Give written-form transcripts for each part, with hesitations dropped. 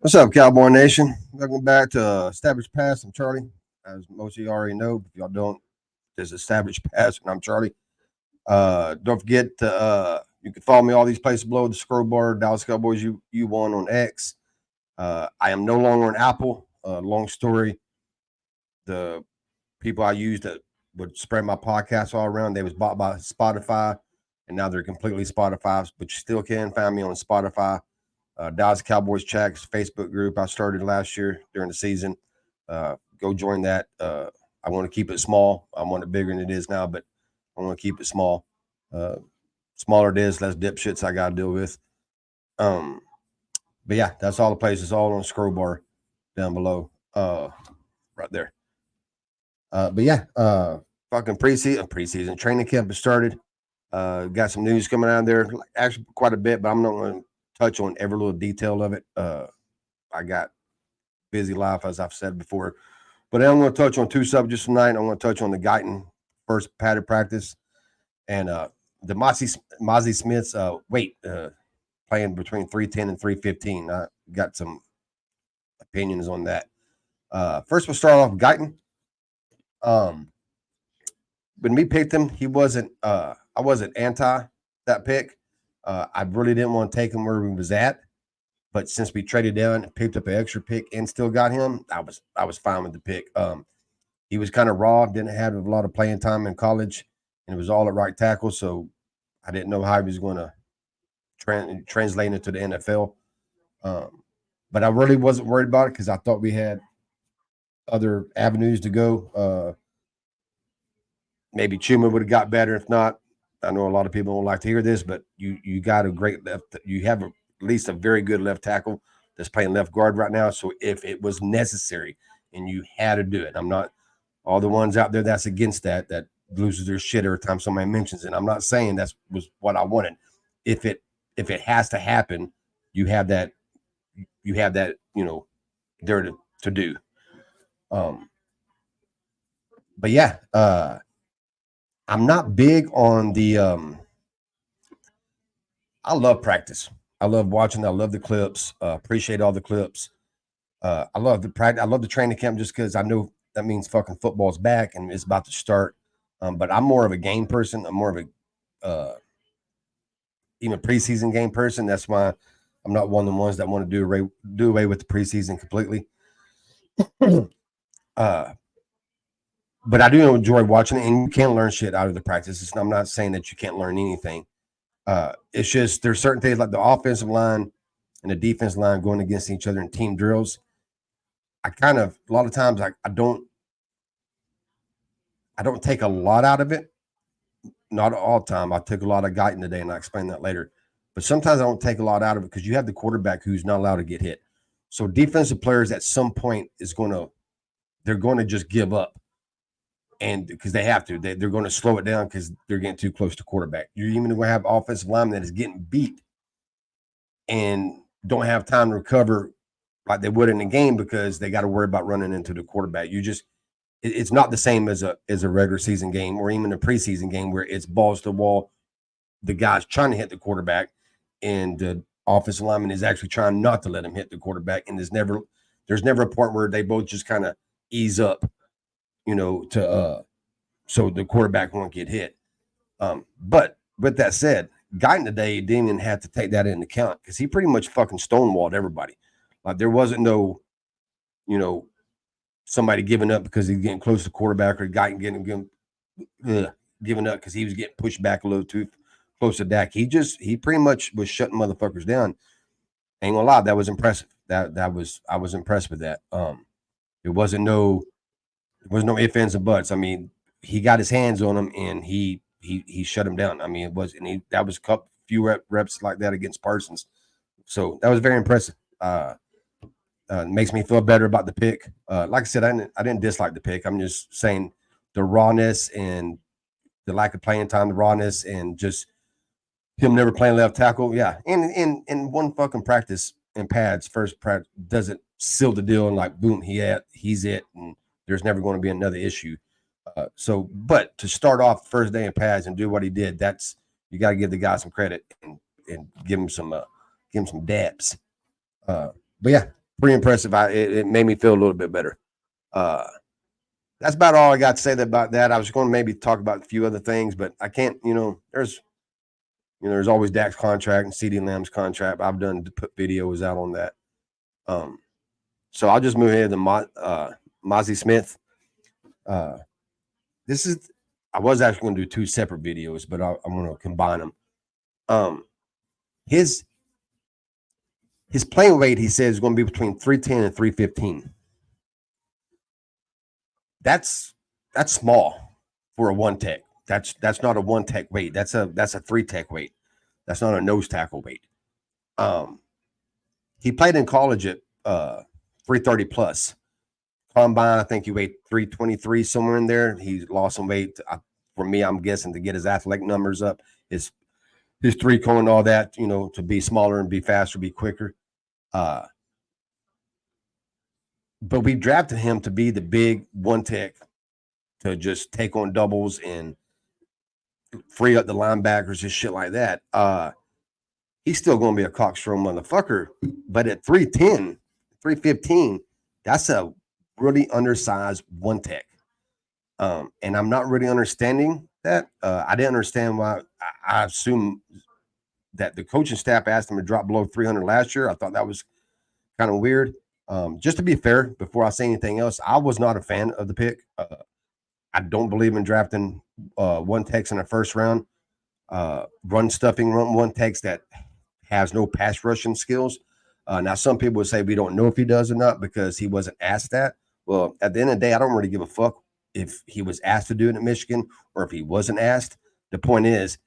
What's up, Cowboy Nation? Welcome back to Established Pass. I'm Charlie. As most of you already know, if y'all don't, there's Established Pass, and I'm Charlie. Don't forget to you can follow me all these places below the scroll bar. Dallas Cowboys U1 on X. I am no longer on Apple. Long story. The people I used that would spread my podcast all around, they was bought by Spotify, and now they're completely Spotify. But you still can find me on Spotify. Dallas Cowboys Chats Facebook group I started last year during the season. Go join that. I want to keep it small. I want it bigger than it is now, but I want to keep it small. Smaller it is, less dipshits I got to deal with. But yeah, that's all the places, all on the scroll bar down below, right there. But yeah, fucking preseason training camp has started. Got some news coming out there, actually quite a bit, but I'm not going to touch on every little detail of it. I got busy life, as I've said before. But I'm going to touch on two subjects tonight. I'm going to touch on the Guyton first padded practice and the Mazi Smith's weight playing between 310 and 315. I got some opinions on that. First, we'll start off with Guyton. When we picked him, he wasn't. I wasn't anti that pick. I really didn't want to take him where he was at, but since we traded down and picked up an extra pick and still got him, I was fine with the pick. He was kind of raw, didn't have a lot of playing time in college, and it was all at right tackle, so I didn't know how he was going to translate into the NFL. But I really wasn't worried about it because I thought we had other avenues to go. Maybe Chuma would have got better. If not, I know a lot of people don't like to hear this, but you got a great left. You have at least a very good left tackle that's playing left guard right now. So if it was necessary and you had to do it, I'm not all the ones out there that's against that loses their shit every time somebody mentions it. I'm not saying that was what I wanted. If it has to happen, you have that there to do. But yeah, I'm not big on the I love practice. I love watching. I love the clips. Appreciate all the clips. I love the practice. I love the training camp just because I know that means fucking football's back and it's about to start. But I'm more of a game person. I'm more of a even preseason game person. That's why I'm not one of the ones that want to do away with the preseason completely. But I do enjoy watching it, and you can learn shit out of the practices. I'm not saying that you can't learn anything. It's just there's certain things like the offensive line and the defense line going against each other in team drills. I kind of a lot of times I don't take a lot out of it. Not all the time. I took a lot of Guyton today, and I'll explain that later. But sometimes I don't take a lot out of it because you have the quarterback who's not allowed to get hit. So defensive players at some point they're going to just give up. And because they have to, they're going to slow it down because they're getting too close to quarterback. You're even going to have offensive linemen that is getting beat and don't have time to recover like they would in the game because they got to worry about running into the quarterback. It's not the same as a regular season game or even a preseason game where it's balls to the wall. The guy's trying to hit the quarterback, and the offensive lineman is actually trying not to let him hit the quarterback. And there's never a point where they both just kind of ease up, so the quarterback won't get hit. But with that said, Guyton today didn't even have to take that into account because he pretty much fucking stonewalled everybody. Like there wasn't no, somebody giving up because he's getting close to quarterback or Guyton giving up because he was getting pushed back a little too close to Dak. He pretty much was shutting motherfuckers down. Ain't gonna lie, that was impressive. I was impressed with that. There was no ifs, ands, and buts. I mean, he got his hands on him and he shut him down. I mean, that was a few reps like that against Parsons. So that was very impressive. Makes me feel better about the pick. Like I said, I didn't dislike the pick. I'm just saying the rawness and the lack of playing time, the rawness, and just him never playing left tackle. Yeah, in one fucking practice in pads, first practice doesn't seal the deal and like boom, he's it, and there's never going to be another issue. But to start off first day in pads and do what he did, you got to give the guy some credit and give him some dabs. But yeah, pretty impressive. It made me feel a little bit better. That's about all I got to say about that. I was going to maybe talk about a few other things, but I can't. There's always Dak's contract and CeeDee Lamb's contract. I've done put videos out on that. So I'll just move ahead to Mazi Smith. I was actually going to do 2 separate videos, but I'm going to combine them. His playing weight, he says, is going to be between 310 and 315. That's small for a 1 tech. That's not a 1 tech weight. That's a 3 tech weight. That's not a nose tackle weight. He played in college at 330 plus. Combine, I think he weighed 323, somewhere in there. He lost some weight. For me, I'm guessing to get his athletic numbers up, his 3 cone, all that, to be smaller and be faster, be quicker. But we drafted him to be the big 1 tech, to just take on doubles and free up the linebackers and shit like that. He's still going to be a cockstrong motherfucker, but at 310, 315, that's a really undersized 1 tech. And I'm not really understanding that. I didn't understand why. I assume that the coaching staff asked him to drop below 300 last year. I thought that was kind of weird. Just to be fair, before I say anything else, I was not a fan of the pick. I don't believe in drafting 1 techs in the first round. Run stuffing 1 techs that has no pass rushing skills. Now, some people would say we don't know if he does or not because he wasn't asked that. Well, at the end of the day, I don't really give a fuck if he was asked to do it at Michigan or if he wasn't asked. The point is,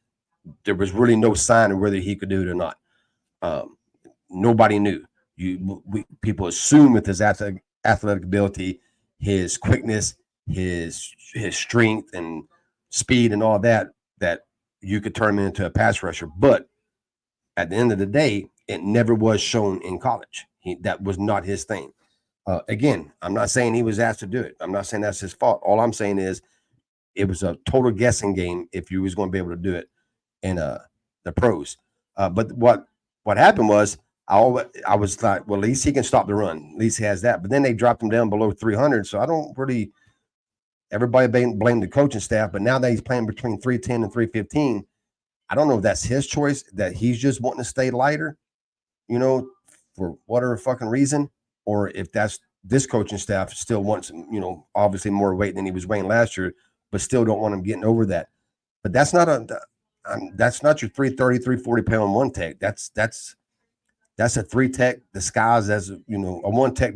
there was really no sign of whether he could do it or not. Nobody knew. People assume with his athletic ability, his quickness, his strength and speed and all that you could turn him into a pass rusher. But at the end of the day, it never was shown in college. That was not his thing. Again, I'm not saying he was asked to do it. I'm not saying that's his fault. All I'm saying is it was a total guessing game if you was going to be able to do it in the pros. But what happened was I was like, well, at least he can stop the run. At least he has that. But then they dropped him down below 300. So I don't really – everybody blame the coaching staff. But now that he's playing between 310 and 315, I don't know if that's his choice, that he's just wanting to stay lighter, for whatever fucking reason, or if that's this coaching staff still wants, obviously more weight than he was weighing last year, but still don't want him getting over that. But that's not your 330, 340 pound 1 tech. That's a 3 tech disguised as a 1 tech,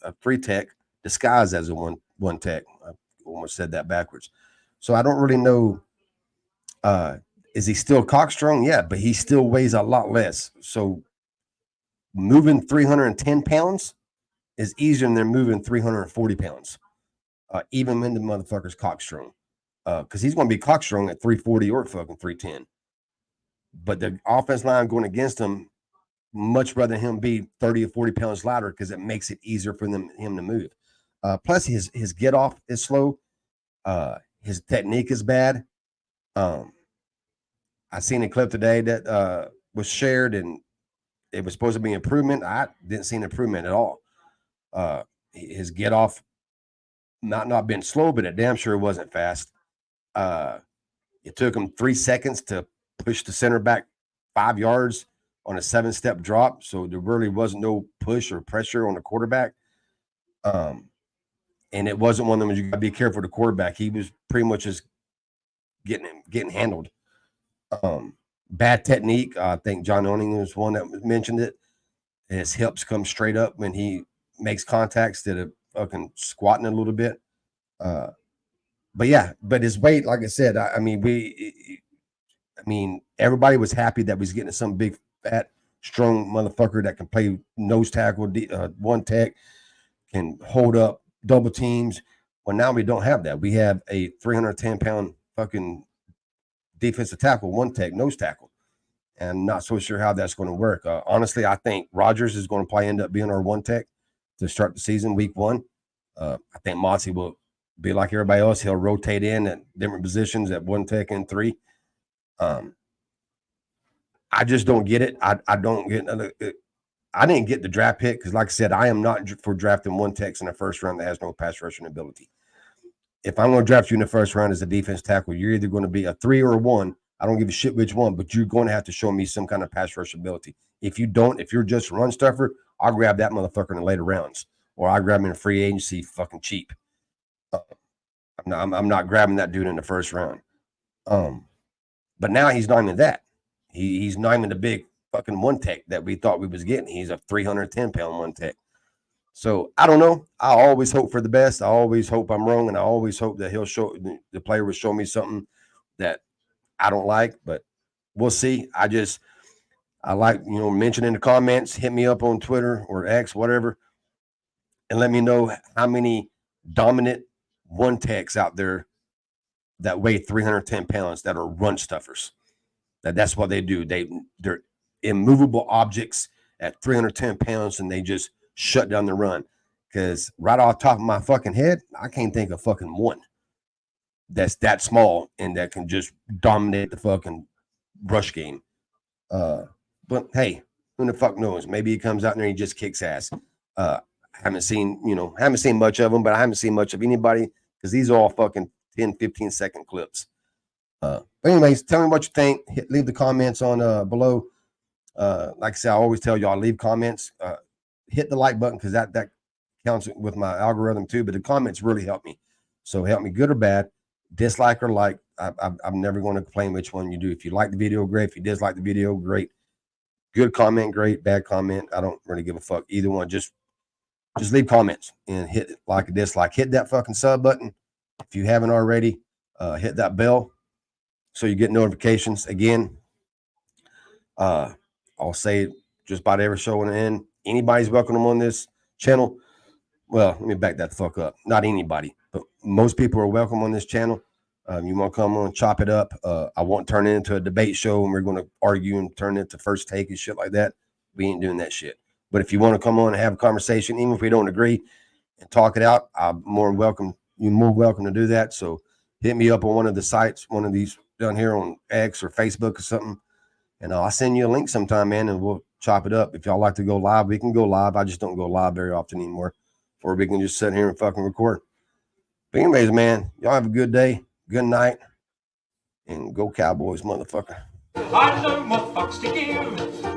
a 3 tech disguised as a one tech. I almost said that backwards. So I don't really know. Is he still cockstrong? Yeah, but he still weighs a lot less. So moving 310 pounds is easier than moving 340 pounds, even when the motherfucker's cockstrong. Because he's going to be cockstrong at 340 or fucking 310. But the offense line going against him, much rather him be 30 or 40 pounds lighter because it makes it easier for him to move. Plus, his get off is slow. His technique is bad. I seen a clip today that was shared, and it was supposed to be improvement. I didn't see an improvement at all. His get off not been slow, but it damn sure wasn't fast. It took him 3 seconds to push the center back 5 yards on a 7-step drop, so there really wasn't no push or pressure on the quarterback. And it wasn't one of them. You got to be careful with the quarterback. He was pretty much just getting handled. Bad technique. I think John Owning was one that mentioned it. His hips come straight up when he makes contacts instead of fucking squatting a little bit. But his weight, like I said, I mean, everybody was happy that we was getting some big, fat, strong motherfucker that can play nose tackle, 1 tech, can hold up double teams. Well, now we don't have that. We have a 310-pound fucking defensive tackle, 1 tech, nose tackle. And not so sure how that's going to work. Honestly, I think Rodgers is going to probably end up being our 1 tech to start the season, week 1. I think Mazi will be like everybody else. He'll rotate in at different positions at 1 tech and 3. I just don't get it. I don't get I didn't get the draft pick because, like I said, I am not for drafting one Tex in the first round that has no pass rushing ability. If I'm going to draft you in the first round as a defense tackle, you're either going to be a 3 or a 1. I don't give a shit which one, but you're going to have to show me some kind of pass rush ability. If you don't, if you're just a run stuffer, I'll grab that motherfucker in the later rounds, or I'll grab him in free agency fucking cheap. I'm not grabbing that dude in the first round. But now he's not even that. He's not even the big fucking one tech that we thought we was getting. He's a 310-pound one tech. So I don't know. I always hope for the best. I always hope I'm wrong, and I always hope that the player will show me something that I don't like. But we'll see. I like, mention in the comments, hit me up on Twitter or X, whatever, and let me know how many dominant one techs out there that weigh 310 pounds that are run stuffers. That's what they do. They're immovable objects at 310 pounds, and they just shut down the run. Because right off the top of my fucking head, I can't think of fucking one that's that small and that can just dominate the fucking rush game. But hey, who the fuck knows? Maybe he comes out there and he just kicks ass. Haven't seen much of them, but I haven't seen much of anybody because these are all fucking 10, 15-second clips. But anyways, tell me what you think. Leave the comments on below. Like I said, I always tell y'all, leave comments. Hit the like button because that counts with my algorithm too. But the comments really help me. So help me, good or bad, dislike or like. I'm never going to complain which one you do. If you like the video, great. If you dislike the video, great. Good comment, great. Bad comment, I don't really give a fuck. Either one, just leave comments and hit like or dislike. Hit that fucking sub button if you haven't already. Hit that bell so you get notifications. Again, I'll say just about every show in the end, anybody's welcome on this channel. Well, let me back that the fuck up. Not anybody, but most people are welcome on this channel. You want to come on, chop it up. I won't turn it into a debate show and we're going to argue and turn it into first take and shit like that. We ain't doing that shit. But if you want to come on and have a conversation, even if we don't agree, and talk it out, I'm more welcome. You're more welcome to do that. So hit me up on one of the sites, one of these down here on X or Facebook or something. And I'll send you a link sometime, man, and we'll chop it up. If y'all like to go live, we can go live. I just don't go live very often anymore. Or we can just sit here and fucking record. But anyways, man, y'all have a good day, good night, and go Cowboys, motherfucker. I know more fucks to give.